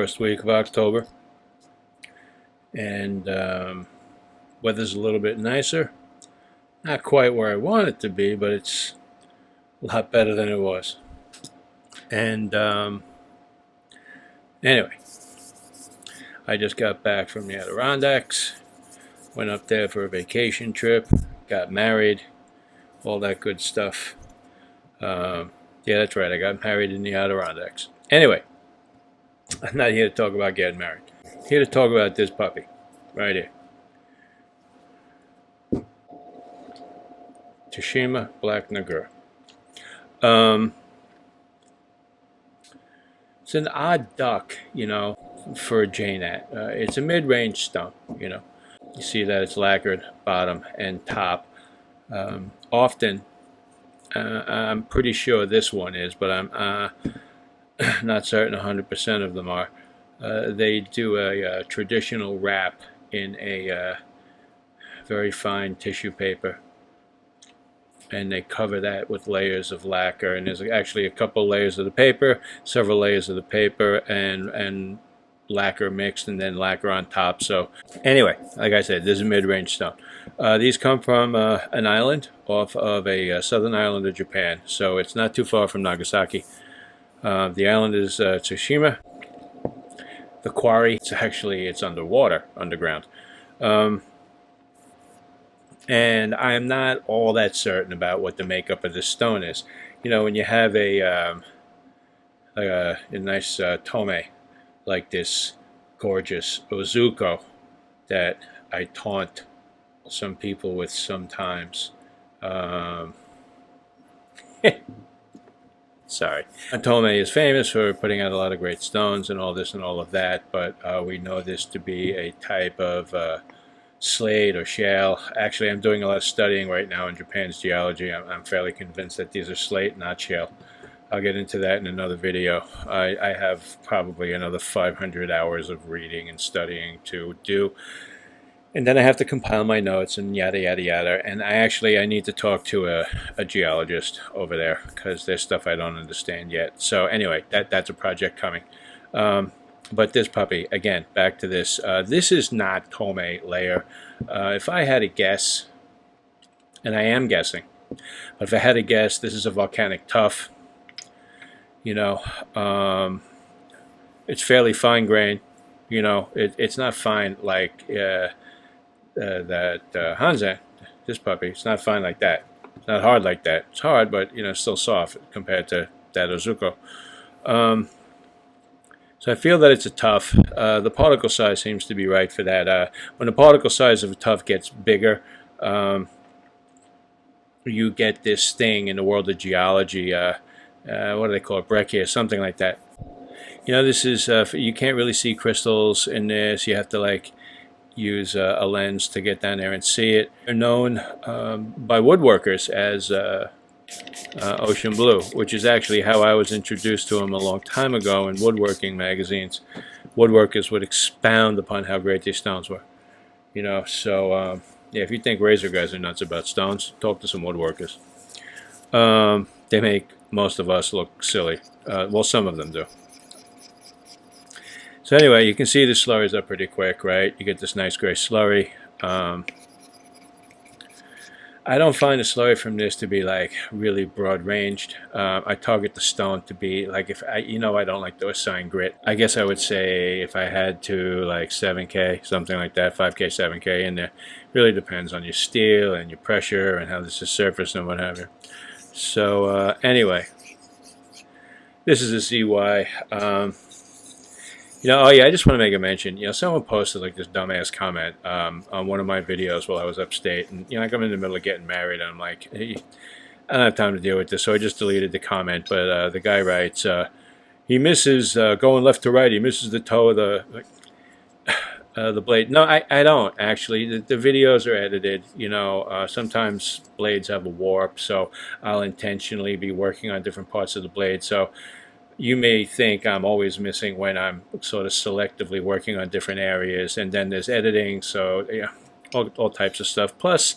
first week of October, and weather's a little bit nicer. Not quite where I want it to be, but it's a lot better than it was. And anyway, I just got back from the Adirondacks, went up there for a vacation trip, got married, all that good stuff. Yeah, that's right, I got married in the Adirondacks. Anyway, I'm not here to talk about getting married. I'm here to talk about this puppy, right here. Tsushima Black Nagura. It's an odd duck, for a Janet. It's a mid-range stone, You see that it's lacquered bottom and top. Often, I'm pretty sure this one is, but I'm not certain 100% of them are. They do a traditional wrap in a very fine tissue paper, and they cover that with layers of lacquer, and there's actually a couple layers of the paper, several layers of the paper, and lacquer mixed, and then lacquer on top. So anyway, like I said, this is a mid-range stone. These come from an island off of a southern island of Japan, so it's not too far from Nagasaki. The island is Tsushima. The quarry, it's underwater, underground. And I am not all that certain about what the makeup of this stone is. When you have a nice tome like this gorgeous Ozuko that I taunt some people with sometimes. Sorry. Atome is famous for putting out a lot of great stones and all this and all of that, but we know this to be a type of slate or shale. Actually, I'm doing a lot of studying right now in Japan's geology. I'm fairly convinced that these are slate, not shale. I'll get into that in another video. I have probably another 500 hours of reading and studying to do. And then I have to compile my notes and yada, yada, yada. And I need to talk to a geologist over there because there's stuff I don't understand yet. So anyway, that's a project coming. But this puppy, again, back to this. This is not tome layer. If I had to guess, and I am guessing, but if I had to guess, this is a volcanic tuff. It's fairly fine grain. It's not fine like that Hansen, this puppy. It's not fine like that. It's not hard like that. It's hard, but still soft compared to that Ozuko. So I feel that it's a tuff. The particle size seems to be right for that. When the particle size of a tuff gets bigger, you get this thing in the world of geology. What do they call it? Breccia, something like that. This is you can't really see crystals in this. You have to use a lens to get down there and see it. They're known by woodworkers as ocean blue, which is actually how I was introduced to them a long time ago in woodworking magazines. Woodworkers would expound upon how great these stones were. So yeah, if you think razor guys are nuts about stones, talk to some woodworkers. They make most of us look silly. Well, some of them do. So anyway, you can see the slurries are pretty quick, right? You get this nice gray slurry. I don't find the slurry from this to be really broad ranged. I target the stone to be if I don't like the assigned grit. I guess I would say if I had to 7K, something like that, 5K, 7K in there. Really depends on your steel and your pressure and how this is surfaced and what have you. So anyway, this is a ZY. Oh yeah, I just want to make a mention. Someone posted this dumbass comment on one of my videos while I was upstate, and I come in the middle of getting married, and I'm like, hey, I don't have time to deal with this, so I just deleted the comment. But the guy writes, he misses going left to right. He misses the toe of the blade. No, I don't actually. The videos are edited. Sometimes blades have a warp, so I'll intentionally be working on different parts of the blade. So you may think I'm always missing when I'm sort of selectively working on different areas, and then there's editing, so yeah, all types of stuff. Plus,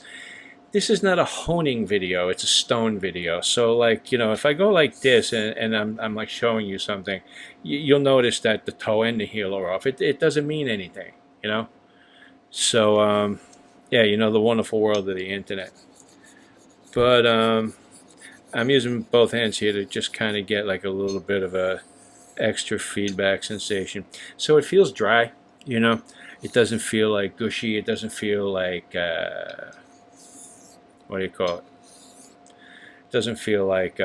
this is not a honing video, it's a stone video. So like, if I go like this and I'm like showing you something, you'll notice that the toe and the heel are off. It doesn't mean anything, you know. So yeah, the wonderful world of the internet. But I'm using both hands here to just kind of get like a little bit of a extra feedback sensation. So it feels dry, you know. It doesn't feel like gushy. It doesn't feel like what do you call it? It doesn't feel like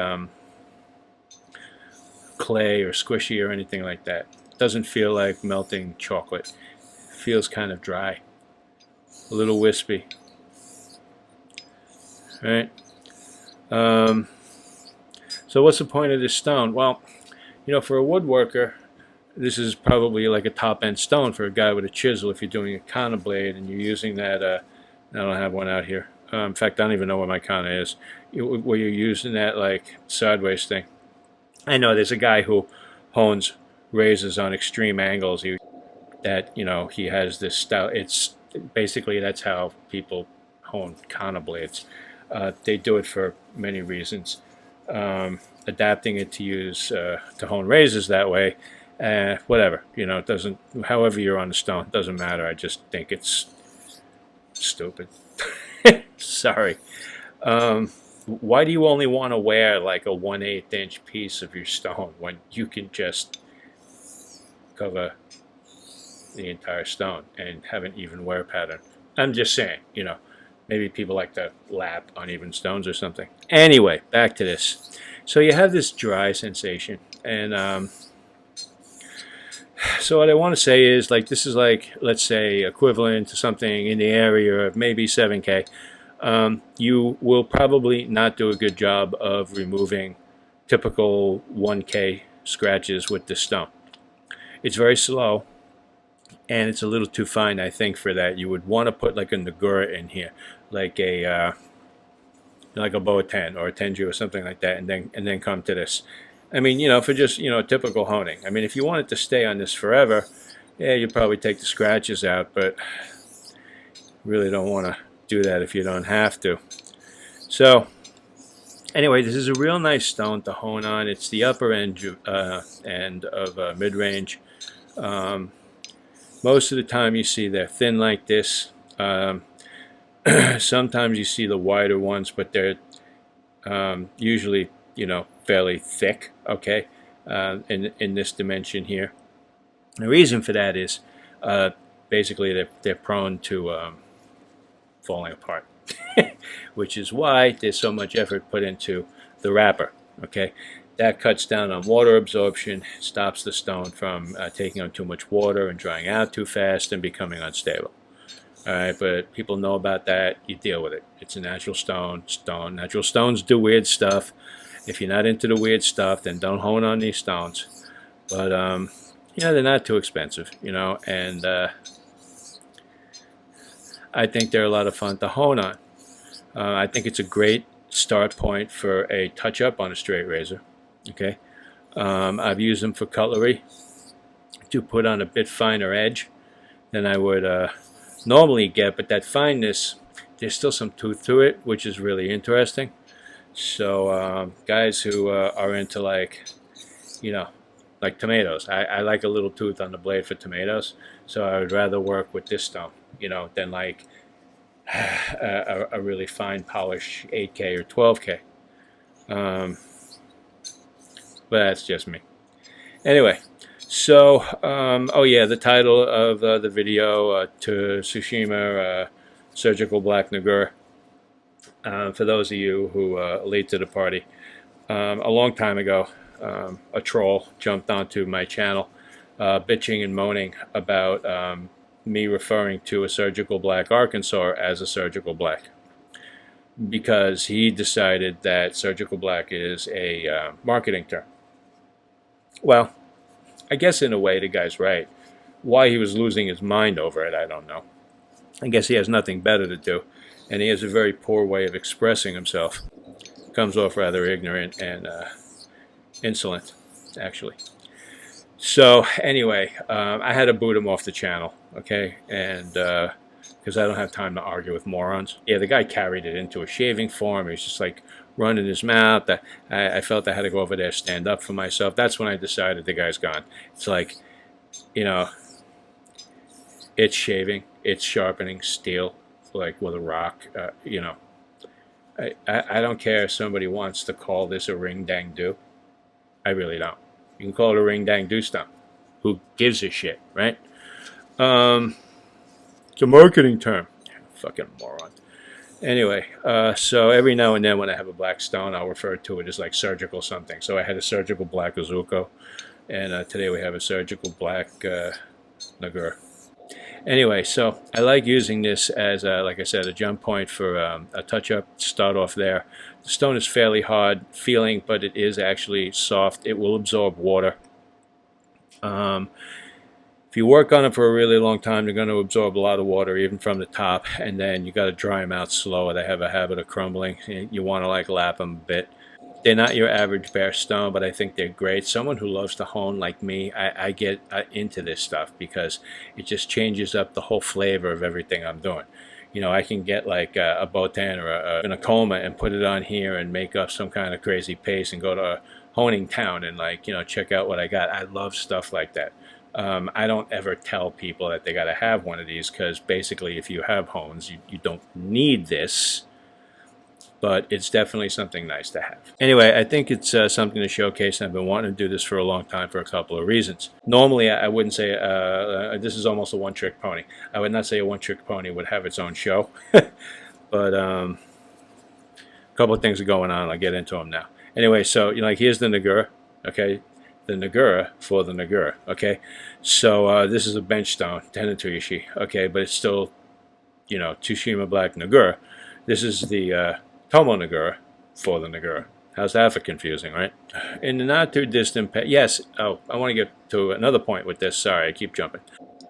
clay or squishy or anything like that. It doesn't feel like melting chocolate. It feels kind of dry, a little wispy. All right. So what's the point of this stone? Well, for a woodworker, this is probably like a top-end stone for a guy with a chisel. If you're doing a kana blade and you're using that, I don't have one out here. In fact, I don't even know where my kana is. Where you're using that like sideways thing. I know there's a guy who hones razors on extreme angles. He has this style. It's basically that's how people hone kana blades. They do it for many reasons. Adapting it to use to hone razors that way, whatever, it doesn't. However you're on the stone, doesn't matter. I just think it's stupid. Sorry. Why do you only want to wear like a 1/8 inch piece of your stone when you can just cover the entire stone and have an even wear pattern? I'm just saying, maybe people like to lap uneven stones or something. Anyway, back to this. So you have this dry sensation, and so what I want to say is, like, this is like, let's say, equivalent to something in the area of maybe 7K. You will probably not do a good job of removing typical 1K scratches with this stone. It's very slow, and it's a little too fine, I think, for that. You would want to put like a Nagura in here, like a Boa 10 or a Tenju or something like that, and then come to this. I mean, for just typical honing. I mean, if you wanted to stay on this forever, yeah, you'd probably take the scratches out, but really don't want to do that if you don't have to. So anyway, this is a real nice stone to hone on. It's the upper end of mid-range. Most of the time you see they're thin like this. Sometimes you see the wider ones, but they're usually, fairly thick, okay, in this dimension here. The reason for that is basically they're prone to falling apart, which is why there's so much effort put into the wrapper, okay? That cuts down on water absorption, stops the stone from taking on too much water and drying out too fast and becoming unstable. All right, but people know about that. You deal with it. It's a natural stone. Natural stones do weird stuff. If you're not into the weird stuff, then don't hone on these stones. But they're not too expensive, and I think they're a lot of fun to hone on. I think it's a great start point for a touch-up on a straight razor. Okay, I've used them for cutlery to put on a bit finer edge than I would normally get, but that fineness, there's still some tooth to it, which is really interesting. So guys who are into like tomatoes, I like a little tooth on the blade for tomatoes, so I would rather work with this stone than like a really fine polished 8K or 12K. But that's just me. Anyway, so, oh yeah, the title of the video, to Tsushima Surgical Black Nagura. For those of you who are late to the party, a long time ago, a troll jumped onto my channel, bitching and moaning about me referring to a Surgical Black Arkansas as a Surgical Black, because he decided that Surgical Black is a marketing term. Well, I guess in a way the guy's right. Why he was losing his mind over it, I don't know. I guess he has nothing better to do, and he has a very poor way of expressing himself. Comes off rather ignorant and insolent, actually. So anyway, I had to boot him off the channel, okay? And because I don't have time to argue with morons. Yeah, the guy carried it into a shaving form. He was just like running his mouth. I felt I had to go over there, stand up for myself. That's when I decided the guy's gone. It's like, you know, it's shaving, it's sharpening steel, like with a rock. You know, I don't care if somebody wants to call this a ring dang do. I really don't. You can call it a ring dang do stump. Who gives a shit, right? It's a marketing term. Fucking moron. Anyway, so every now and then when I have a black stone, I'll refer to it as like surgical something. So I had a surgical black Azuko, and today we have a surgical black Nagura. Anyway, so I like using this as, like I said, a jump point for a touch-up, start off there. The stone is fairly hard feeling, but it is actually soft. It will absorb water. If you work on it for a really long time, they're going to absorb a lot of water, even from the top, and then you got to dry them out slower. They have a habit of crumbling. You want to like lap them a bit. They're not your average bare stone, but I think they're great. Someone who loves to hone like me, I get into this stuff because it just changes up the whole flavor of everything I'm doing. You know, I can get like a Botan or a coma and put it on here and make up some kind of crazy paste and go to a honing town and like, you know, check out what I got. I love stuff like that. I don't ever tell people that they got to have one of these because basically if you have hones, you don't need this, but it's definitely something nice to have. Anyway, I think it's something to showcase. I've been wanting to do this for a long time for a couple of reasons. Normally, I wouldn't say this is almost a one-trick pony. I would not say a one-trick pony would have its own show, but a couple of things are going on. I'll get into them now. Anyway, so you know, like here's the Nagura, okay? The Nagura for the Nagura, okay? So this is a bench stone, Tenon Tsuyoshi, okay? But it's still, you know, Tsushima Black Nagura. This is the Tomo Nagura for the Nagura. How's that for confusing, right? In the not too distant past, yes, oh, I want to get to another point with this. Sorry, I keep jumping.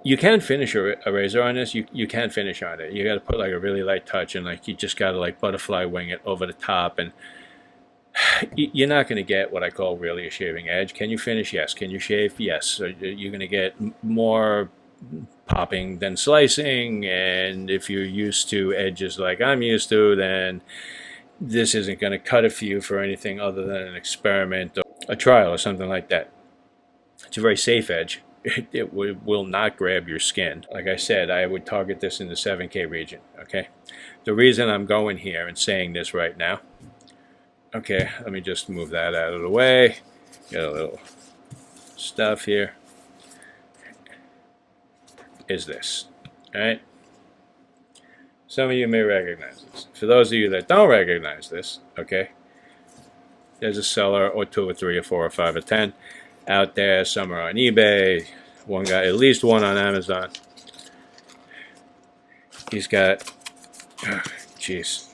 You can finish a razor on this. You can finish on it. You got to put like a really light touch and like you just got to like butterfly wing it over the top, and you're not going to get what I call really a shaving edge. Can you finish? Yes. Can you shave? Yes. So you're going to get more popping than slicing, and if you're used to edges like I'm used to, then this isn't going to cut it for you for anything other than an experiment or a trial or something like that. It's a very safe edge. It will not grab your skin. Like I said, I would target this in the 7K region, okay? The reason I'm going here and saying this right now, okay, let me just move that out of the way. Get a little stuff here. Is this, all right? Some of you may recognize this. For those of you that don't recognize this, okay, there's a seller or two or three or four or five or 10 out there. Some are on eBay. One guy, at least one on Amazon. He's got, jeez,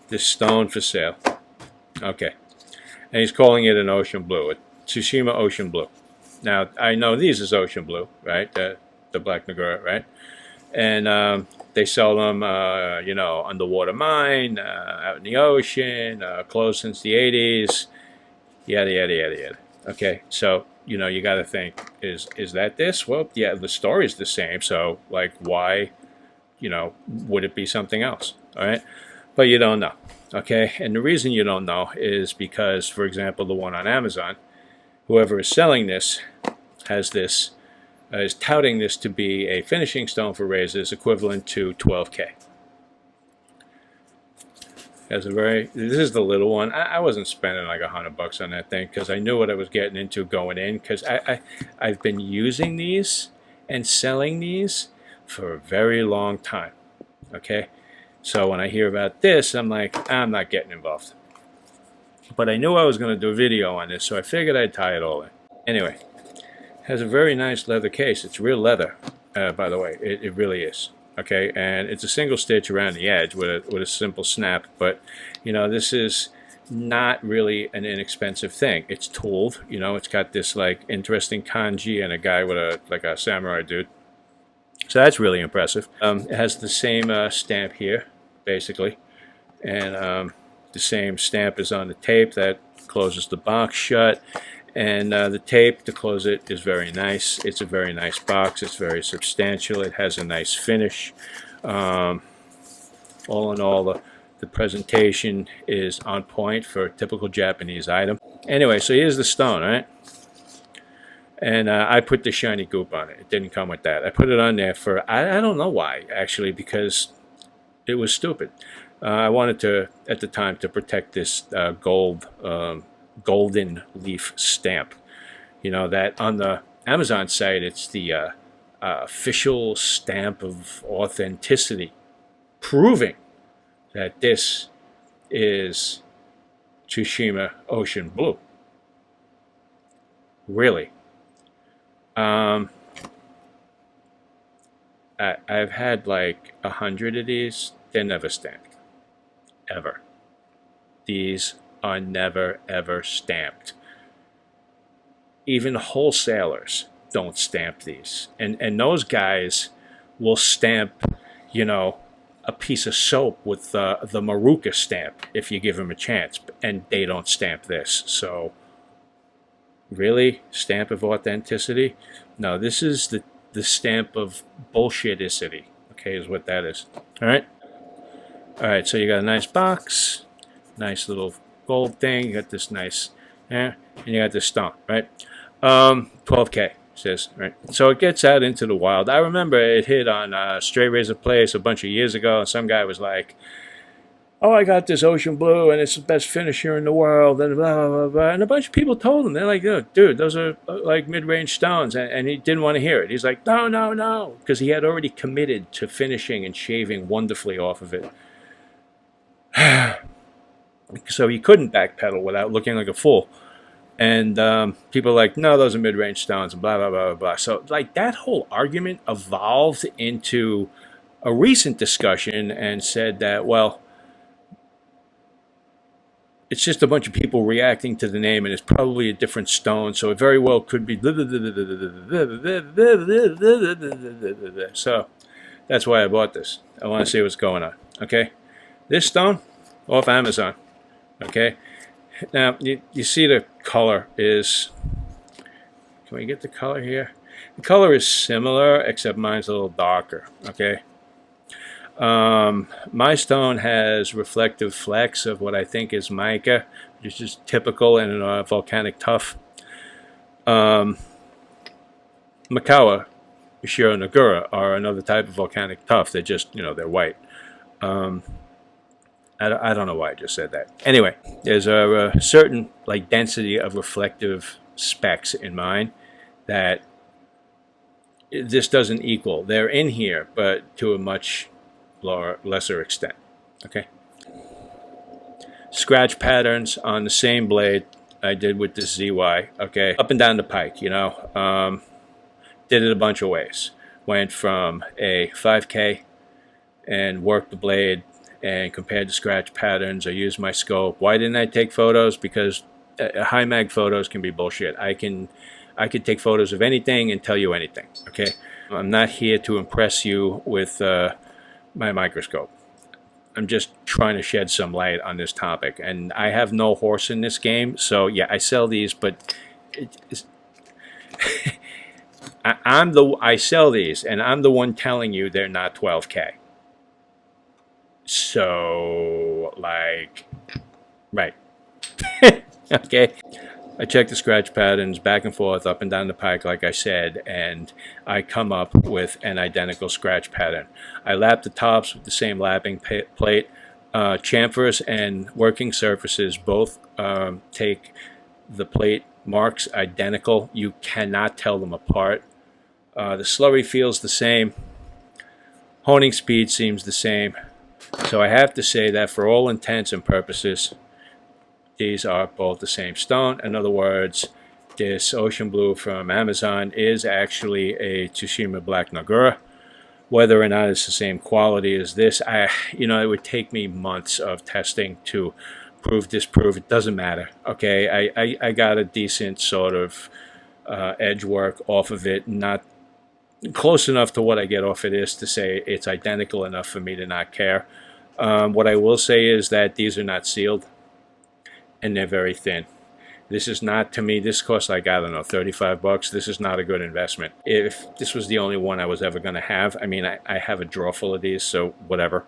this stone for sale. Okay. And he's calling it an ocean blue, a Tsushima ocean blue. Now, I know these is ocean blue, right? The Black Nagura, right? And they sell them, you know, underwater mine, out in the ocean, closed since the 80s, yada, yada, yada, yada. Okay, so, you know, you got to think, is that this? Well, yeah, the story's the same, so, like, why, you know, would it be something else, all right? But you don't know, okay? And the reason you don't know is because, for example, the one on Amazon, whoever is selling this has this, is touting this to be a finishing stone for razors equivalent to 12K. Has a very, this is the little one. I wasn't spending like $100 on that thing because I knew what I was getting into going in, because I've been using these and selling these for a very long time, okay? So when I hear about this, I'm like, I'm not getting involved. But I knew I was going to do a video on this, so I figured I'd tie it all in. Anyway, has a very nice leather case. It's real leather, by the way. It really is. Okay, and it's a single stitch around the edge with a simple snap. But you know, this is not really an inexpensive thing. It's tooled. You know, it's got this like interesting kanji and a guy with a samurai dude. So that's really impressive. It has the same stamp here, basically, and the same stamp is on the tape that closes the box shut. And the tape to close it is very nice. It's a very nice box. It's very substantial. It has a nice finish. Um, all in all, the presentation is on point for a typical Japanese item. Anyway, so here's the stone, right? And I put the shiny goop on it. It didn't come with that. I put it on there for, I don't know why, actually, because it was stupid. I wanted to, at the time, to protect this golden leaf stamp. You know, that on the Amazon site, it's the official stamp of authenticity, proving that this is Tsushima Ocean Blue. Really. I've had like 100 of these. They're never stamped. Ever. These are never, ever stamped. Even wholesalers don't stamp these. And those guys will stamp, you know, a piece of soap with the Maruka stamp if you give them a chance. And they don't stamp this. So, really? Stamp of authenticity? No, this is the stamp of bullshiticity. Okay, is what that is. All right? All right, so you got a nice box. Nice little gold thing. You got this nice, and you got this stone, right? 12K says, right? So it gets out into the wild. I remember it hit on Stray Razor Place a bunch of years ago, and some guy was like, "Oh, I got this ocean blue, and it's the best finisher in the world," and blah blah blah blah. And a bunch of people told him, they're like, "Oh, dude, those are like mid-range stones," and he didn't want to hear it. He's like, "No, no, no," because he had already committed to finishing and shaving wonderfully off of it. So he couldn't backpedal without looking like a fool. And people are like, no, those are mid-range stones, and blah, blah, blah, blah, blah. So, like, that whole argument evolved into a recent discussion and said that, well, it's just a bunch of people reacting to the name, and it's probably a different stone, so it very well could be. So, that's why I bought this. I want to see what's going on, okay? This stone, off Amazon, okay? Now, you see the color is, can we get the color here? The color is similar, except mine's a little darker, okay? My stone has reflective flecks of what I think is mica, which is just typical in a volcanic tuff. Makawa, Tsushima Nagura are another type of volcanic tuff. They're just, they're white. I don't know why I just said that. Anyway, there's a certain like density of reflective specks in mine that this doesn't equal. They're in here, but to a much lesser extent. Okay. Scratch patterns on the same blade I did with this ZY. Okay, up and down the pike. Did it a bunch of ways. Went from a 5K and worked the blade and compared the scratch patterns. I used my scope. Why didn't I take photos? Because high mag photos can be bullshit. I could take photos of anything and tell you anything. Okay, I'm not here to impress you with my microscope. I'm just trying to shed some light on this topic, and I have no horse in this game. So yeah, I sell these, but I sell these, and I'm the one telling you they're not 12K. So, like, right. Okay. I check the scratch patterns back and forth, up and down the pike, like I said, and I come up with an identical scratch pattern. I lap the tops with the same lapping plate. Chamfers and working surfaces both take the plate marks identical. You cannot tell them apart. The slurry feels the same. Honing speed seems the same. So I have to say that for all intents and purposes, these are both the same stone. In other words, this ocean blue from Amazon is actually a Tsushima Black Nagura. Whether or not it's the same quality as this, it would take me months of testing to prove, disprove. It doesn't matter. Okay, I got a decent sort of edge work off of it, not close enough to what I get off of this to say it's identical enough for me to not care. What I will say is that these are not sealed, and they're very thin. This is not, to me, this costs like, I don't know, 35 bucks. This is not a good investment. If this was the only one I was ever going to have, I mean, I have a drawer full of these, so whatever.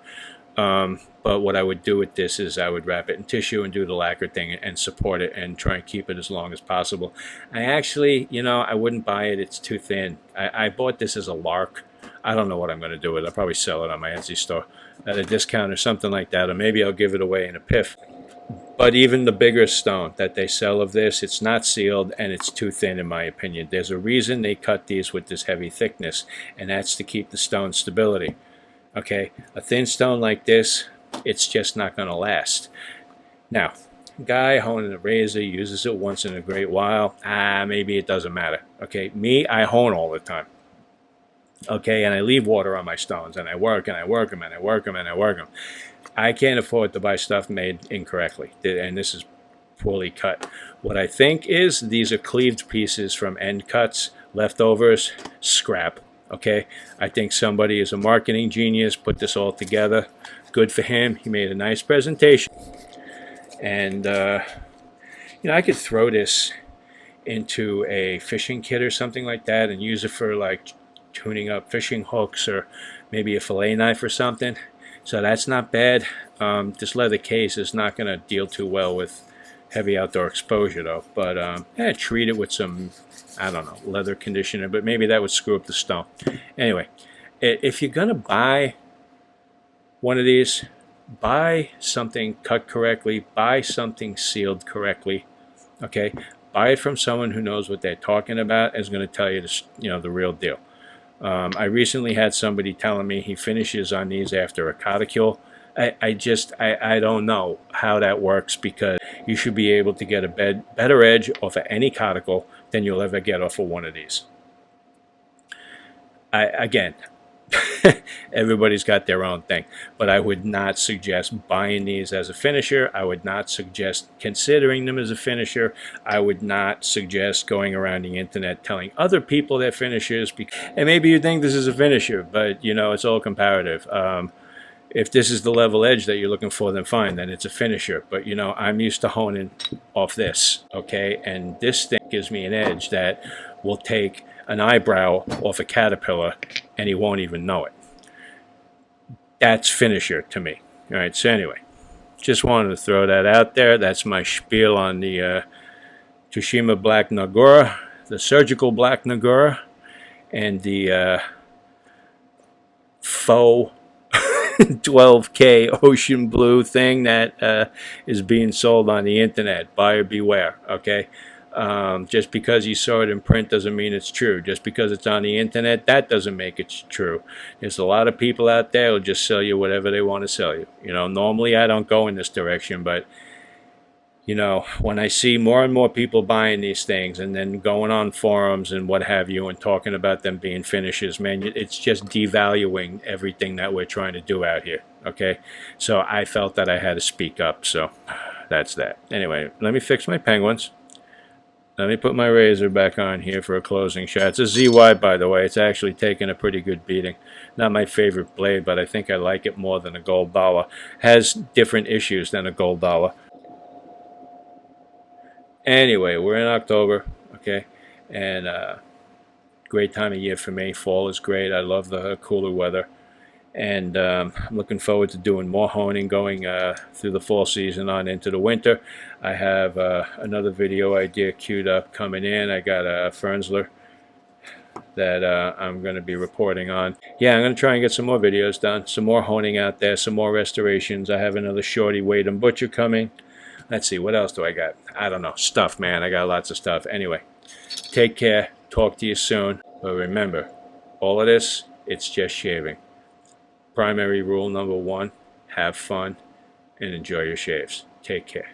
But what I would do with this is I would wrap it in tissue and do the lacquer thing and support it and try and keep it as long as possible. I actually, I wouldn't buy it. It's too thin. I bought this as a lark. I don't know what I'm going to do with it. I'll probably sell it on my Etsy store at a discount or something like that, or maybe I'll give it away in a piff. But even the bigger stone that they sell of this, it's not sealed and it's too thin in my opinion. There's a reason they cut these with this heavy thickness, and that's to keep the stone stability. Okay, a thin stone like this, it's just not going to last. Now, guy honing a razor uses it once in a great while. Maybe it doesn't matter. Okay, me, I hone all the time. Okay, and I leave water on my stones, and I work, and I work them, and I work them, and I work them. I can't afford to buy stuff made incorrectly, and this is poorly cut. What I think is these are cleaved pieces from end cuts, leftovers, scrap. Okay, I think somebody is a marketing genius, put this all together. Good for him. He made a nice presentation. And, I could throw this into a fishing kit or something like that and use it for like tuning up fishing hooks or maybe a fillet knife or something. So that's not bad. This leather case is not going to deal too well with heavy outdoor exposure though. But treat it with some, I don't know, leather conditioner, but maybe that would screw up the stone. Anyway, if you're going to buy one of these, buy something cut correctly, buy something sealed correctly, okay? Buy it from someone who knows what they're talking about and is going to tell you this, the real deal. I recently had somebody telling me he finishes on these after a cauticule. I don't know how that works, because you should be able to get a better edge off of any caudicle than you'll ever get off of one of these. Again, everybody's got their own thing, but I would not suggest buying these as a finisher. I would not suggest considering them as a finisher. I would not suggest going around the internet telling other people they're finishers. And maybe you think this is a finisher, but it's all comparative. If this is the level edge that you're looking for, then fine, then it's a finisher. But I'm used to honing off this, okay? And this thing gives me an edge that will take an eyebrow off a caterpillar and he won't even know it. That's finisher to me. All right, so anyway, just wanted to throw that out there. That's my spiel on the Tsushima Black Nagura, the surgical Black Nagura, and the faux 12K ocean blue thing that is being sold on the internet. Buyer beware, okay? Just because you saw it in print doesn't mean it's true. Just because it's on the internet, that doesn't make it true. There's a lot of people out there who'll just sell you whatever they want to sell you. Normally I don't go in this direction, but when I see more and more people buying these things and then going on forums and what have you and talking about them being finishes, man, it's just devaluing everything that we're trying to do out here, okay? So I felt that I had to speak up, so that's that. Anyway, let me fix my penguins. Let me put my razor back on here for a closing shot. It's a ZY, by the way. It's actually taken a pretty good beating. Not my favorite blade, but I think I like it more than a gold dollar. Has different issues than a gold dollar. Anyway, we're in October, okay? And great time of year for me. Fall is great. I love the cooler weather. And I'm looking forward to doing more honing, going through the fall season on into the winter. I have another video idea queued up coming in. I got a Fernsler that I'm going to be reporting on. Yeah, I'm going to try and get some more videos done, some more honing out there, some more restorations. I have another Shorty Wade and Butcher coming. Let's see, what else do I got? I don't know. Stuff, man. I got lots of stuff. Anyway, take care. Talk to you soon. But remember, all of this, it's just shaving. Primary rule number one, have fun and enjoy your shaves. Take care.